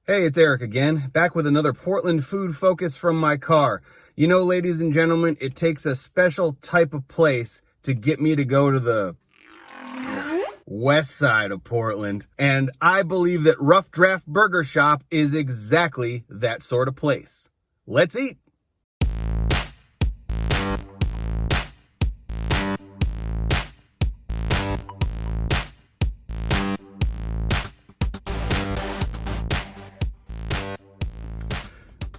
Hey, it's Eric again, back with another Portland food focus from my car. You know, ladies and gentlemen, it takes a special type of place to get me to go to the west side of Portland. And I believe that Rough Draft Burger Shop is exactly that sort of place. Let's eat.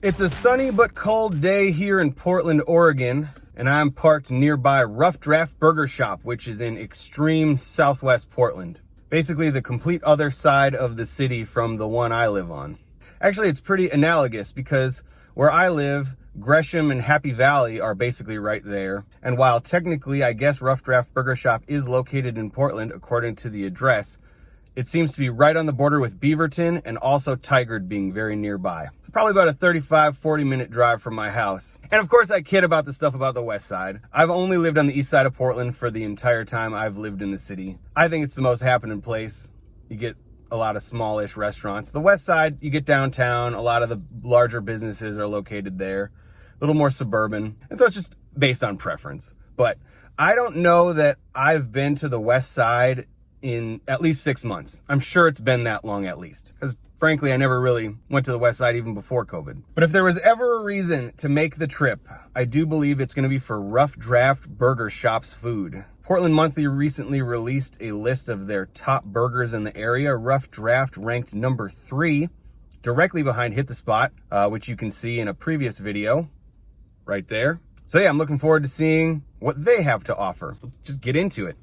It's a sunny but cold day here in Portland, Oregon, and I'm parked nearby Rough Draft Burger Shop, which is in extreme southwest Portland. Basically the complete other side of the city from the one I live on. Actually, it's pretty analogous because where I live, Gresham and Happy Valley are basically right there. And while technically, I guess Rough Draft Burger Shop is located in Portland according to the address, it seems to be right on the border with Beaverton and also Tigard being very nearby. It's probably about a 35-40 minute drive from my house. And of course I kid about the stuff about the west side. I've only lived on the east side of Portland for the entire time I've lived in the city. I think it's the most happening place. You get a lot of smallish restaurants. The west side, you get downtown. A lot of the larger businesses are located there. A little more suburban. And so it's just based on preference. But I don't know that I've been to the west side in at least 6 months. I'm sure it's been that long at least, because frankly, I never really went to the west side even before COVID. But if there was ever a reason to make the trip, I do believe it's going to be for Rough Draft Burger Shop's food. Portland Monthly recently released a list of their top burgers in the area. Rough Draft ranked number 3, directly behind Hit the Spot, which you can see in a previous video right there. So yeah, I'm looking forward to seeing what they have to offer. Let's just get into it.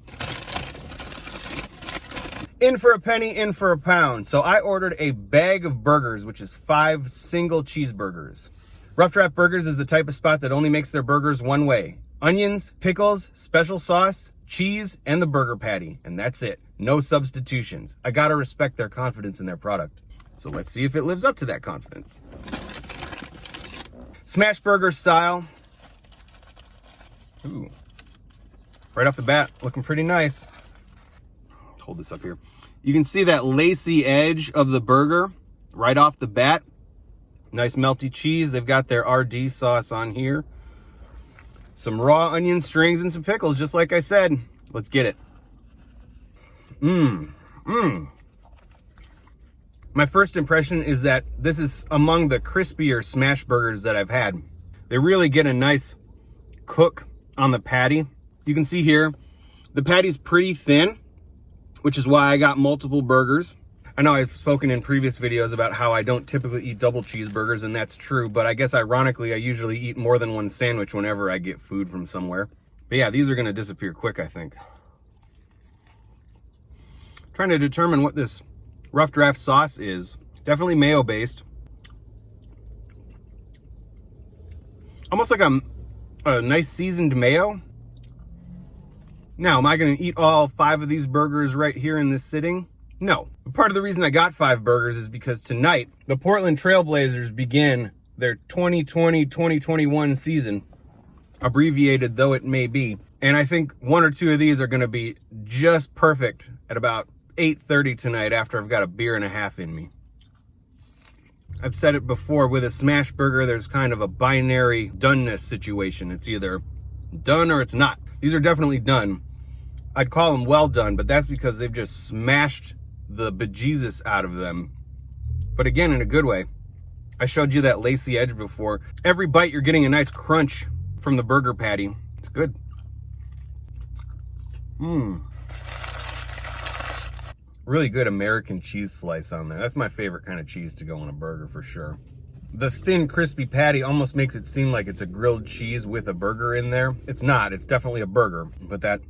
In for a penny, in for a pound. So I ordered a bag of burgers, which is 5 single cheeseburgers. Rough Draft Burgers is the type of spot that only makes their burgers one way. Onions, pickles, special sauce, cheese, and the burger patty. And that's it. No substitutions. I gotta respect their confidence in their product. So let's see if it lives up to that confidence. Smash burger style. Ooh. Right off the bat, looking pretty nice. Hold this up here. You can see that lacy edge of the burger right off the bat. Nice melty cheese. They've got their RD sauce on here. Some raw onion strings and some pickles, just like I said. Let's get it. My first impression is that this is among the crispier smash burgers that I've had. They really get a nice cook on the patty. You can see here, the patty's pretty thin, which is why I got multiple burgers. I know I've spoken in previous videos about how I don't typically eat double cheeseburgers, and that's true, but I guess ironically, I usually eat more than one sandwich whenever I get food from somewhere. But yeah, these are gonna disappear quick, I think. Trying to determine what this Rough Draft sauce is. Definitely mayo-based. Almost like a nice seasoned mayo. Now, am I going to eat all 5 of these burgers right here in this sitting? No. But part of the reason I got 5 burgers is because tonight, the Portland Trailblazers begin their 2020-2021 season, abbreviated though it may be. And I think 1 or 2 of these are going to be just perfect at about 8:30 tonight after I've got a beer and a half in me. I've said it before, with a smash burger, there's kind of a binary doneness situation. It's either done or it's not. These are definitely done. I'd call them well done, but that's because they've just smashed the bejesus out of them. But again, in a good way. I showed you that lacy edge before. Every bite, you're getting a nice crunch from the burger patty. It's good. Really good American cheese slice on there. That's my favorite kind of cheese to go on a burger for sure. The thin, crispy patty almost makes it seem like it's a grilled cheese with a burger in there. It's not. It's definitely a burger, but that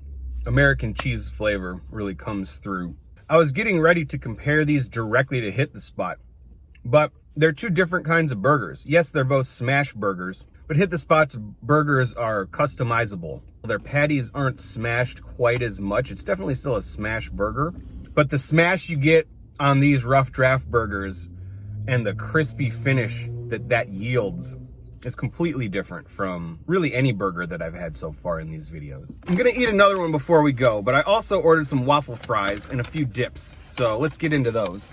American cheese flavor really comes through. I was getting ready to compare these directly to Hit the Spot, but they're 2 different kinds of burgers. Yes, they're both smash burgers, but Hit the Spot's burgers are customizable. Their patties aren't smashed quite as much. It's definitely still a smash burger, but the smash you get on these Rough Draft burgers and the crispy finish that yields is completely different from really any burger that I've had so far in these videos. I'm gonna eat another one before we go, but I also ordered some waffle fries and a few dips. So let's get into those.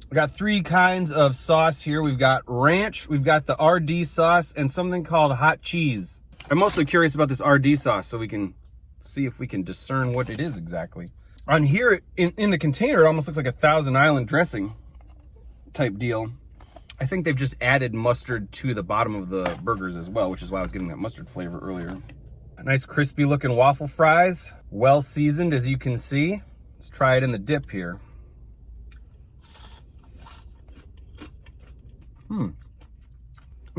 We got 3 kinds of sauce here. We've got ranch, we've got the RD sauce, and something called hot cheese. I'm mostly curious about this RD sauce so we can see if we can discern what it is exactly. On here, in the container, it almost looks like a Thousand Island dressing type deal. I think they've just added mustard to the bottom of the burgers as well, which is why I was getting that mustard flavor earlier. A nice crispy looking waffle fries, well seasoned as you can see. Let's try it in the dip here. I'm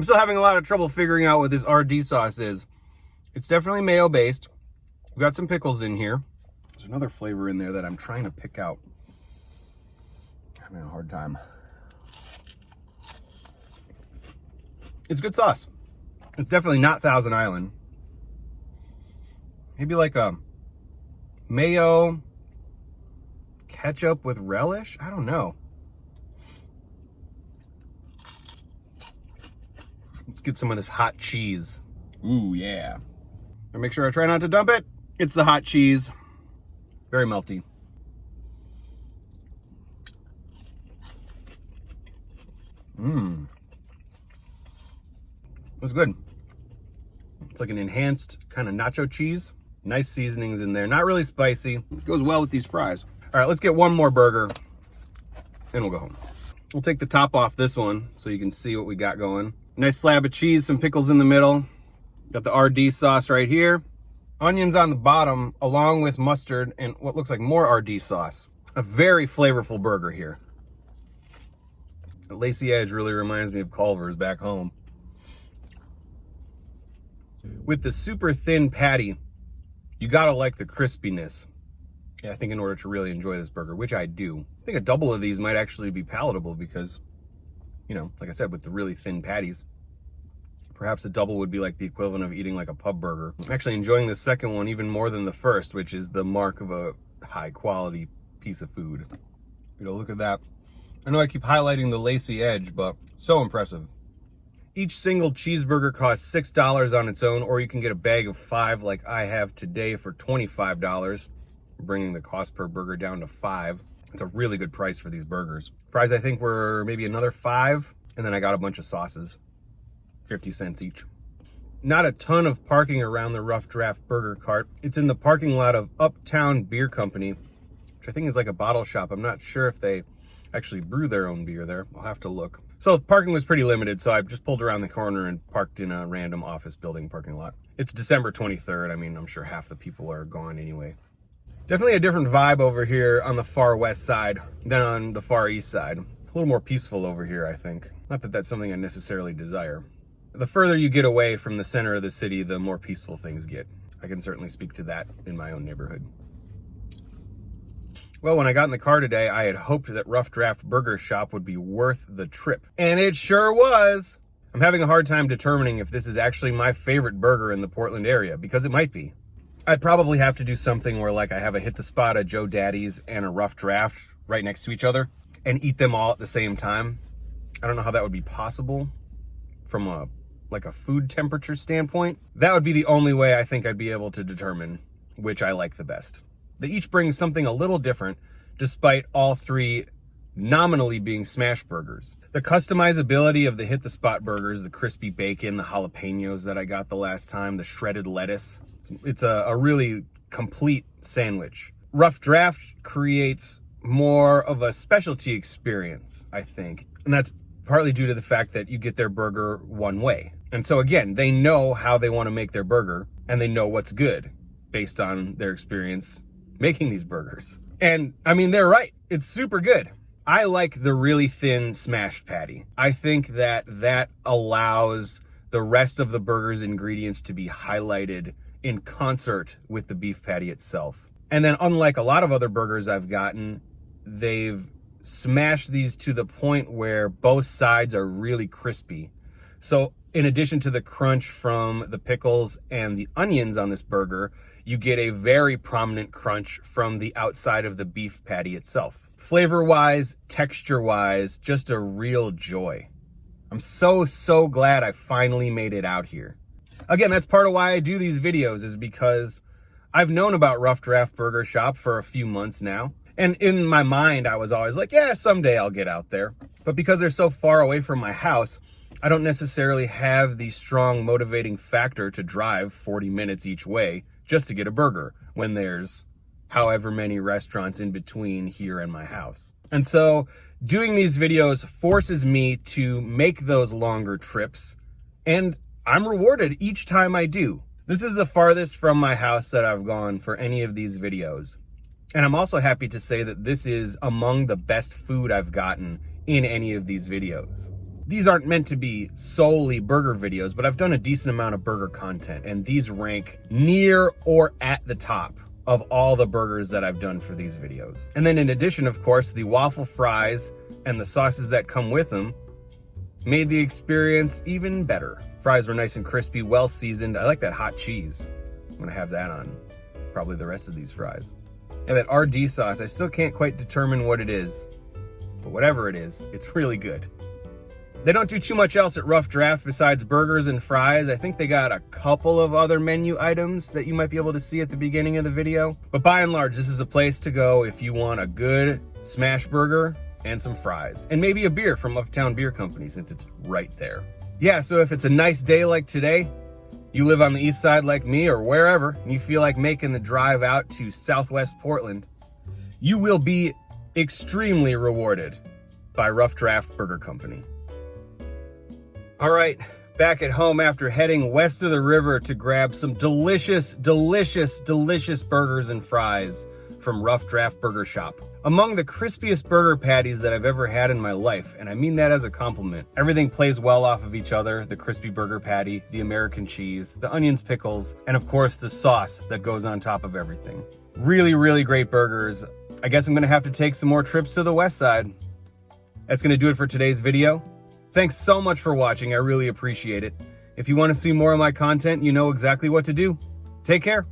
still having a lot of trouble figuring out what this RD sauce is. It's definitely mayo based. We've got some pickles in here. There's another flavor in there that I'm trying to pick out. I'm having a hard time. It's good sauce. It's definitely not Thousand Island. Maybe like a mayo ketchup with relish? I don't know. Let's get some of this hot cheese. Ooh, yeah. And make sure I try not to dump it. It's the hot cheese. Very melty. It's good. It's like an enhanced kind of nacho cheese. Nice seasonings in there. Not really spicy. Goes well with these fries. All right, let's get one more burger and we'll go home. We'll take the top off this one so you can see what we got going. Nice slab of cheese, some pickles in the middle. Got the RD sauce right here. Onions on the bottom, along with mustard and what looks like more RD sauce. A very flavorful burger here. The lacy edge really reminds me of Culver's back home. With the super thin patty, you gotta like the crispiness. Yeah, I think in order to really enjoy this burger, which I do. I think a double of these might actually be palatable because, you know, like I said, with the really thin patties, perhaps a double would be like the equivalent of eating like a pub burger. I'm actually enjoying the second one even more than the first, which is the mark of a high quality piece of food. You know, look at that. I know I keep highlighting the lacy edge, but so impressive. Each single cheeseburger costs $6 on its own, or you can get a bag of 5 like I have today for $25, bringing the cost per burger down to $5. It's a really good price for these burgers. Fries I think were maybe another $5, and then I got a bunch of sauces, 50 cents each. Not a ton of parking around the Rough Draft Burger Cart. It's in the parking lot of Uptown Beer Company, which I think is like a bottle shop. I'm not sure if they actually brew their own beer there. I'll have to look. So parking was pretty limited, so I just pulled around the corner and parked in a random office building parking lot. It's December 23rd. I mean, I'm sure half the people are gone anyway. Definitely a different vibe over here on the far west side than on the far east side. A little more peaceful over here, I think. Not that that's something I necessarily desire. The further you get away from the center of the city, the more peaceful things get. I can certainly speak to that in my own neighborhood. Well, when I got in the car today, I had hoped that Rough Draft Burger Shop would be worth the trip. And it sure was! I'm having a hard time determining if this is actually my favorite burger in the Portland area, because it might be. I'd probably have to do something where like I have a Hit the Spot, a Joe Daddy's, and a Rough Draft right next to each other, and eat them all at the same time. I don't know how that would be possible from a food temperature standpoint. That would be the only way I think I'd be able to determine which I like the best. They each bring something a little different, despite all 3 nominally being smash burgers. The customizability of the Hit the Spot burgers, the crispy bacon, the jalapenos that I got the last time, the shredded lettuce. It's a really complete sandwich. Rough Draft creates more of a specialty experience, I think. And that's partly due to the fact that you get their burger one way. And so again, they know how they want to make their burger, and they know what's good based on their experience making these burgers. And I mean, they're right. It's super good. I like the really thin smashed patty. I think that allows the rest of the burger's ingredients to be highlighted in concert with the beef patty itself. And then unlike a lot of other burgers I've gotten, they've smashed these to the point where both sides are really crispy. So in addition to the crunch from the pickles and the onions on this burger, you get a very prominent crunch from the outside of the beef patty itself. Flavor-wise, texture-wise, just a real joy. I'm so glad I finally made it out here. Again, that's part of why I do these videos, is because I've known about Rough Draft Burger Shop for a few months now, And in my mind, I was always like, yeah, someday I'll get out there. But because they're so far away from my house, I don't necessarily have the strong motivating factor to drive 40 minutes each way just to get a burger when there's however many restaurants in between here and my house. And so doing these videos forces me to make those longer trips, and I'm rewarded each time I do. This is the farthest from my house that I've gone for any of these videos. And I'm also happy to say that this is among the best food I've gotten in any of these videos. These aren't meant to be solely burger videos, but I've done a decent amount of burger content, and these rank near or at the top of all the burgers that I've done for these videos. And then in addition, of course, the waffle fries and the sauces that come with them made the experience even better. Fries were nice and crispy, well seasoned. I like that hot cheese. I'm gonna have that on probably the rest of these fries. And that RD sauce, I still can't quite determine what it is, but whatever it is, it's really good. They don't do too much else at Rough Draft besides burgers and fries. I think they got a couple of other menu items that you might be able to see at the beginning of the video. But by and large, this is a place to go if you want a good smash burger and some fries. And maybe a beer from Uptown Beer Company, since it's right there. Yeah, so if it's a nice day like today, you live on the east side like me or wherever, and you feel like making the drive out to Southwest Portland, you will be extremely rewarded by Rough Draft Burger Company. All right, back at home after heading west of the river to grab some delicious, delicious, delicious burgers and fries from Rough Draft Burger Shop. Among the crispiest burger patties that I've ever had in my life, and I mean that as a compliment. Everything plays well off of each other: the crispy burger patty, the American cheese, the onions, pickles, and of course the sauce that goes on top of everything. Really, really great burgers. I guess I'm gonna have to take some more trips to the west side. That's gonna do it for today's video. Thanks so much for watching, I really appreciate it. If you want to see more of my content, you know exactly what to do. Take care.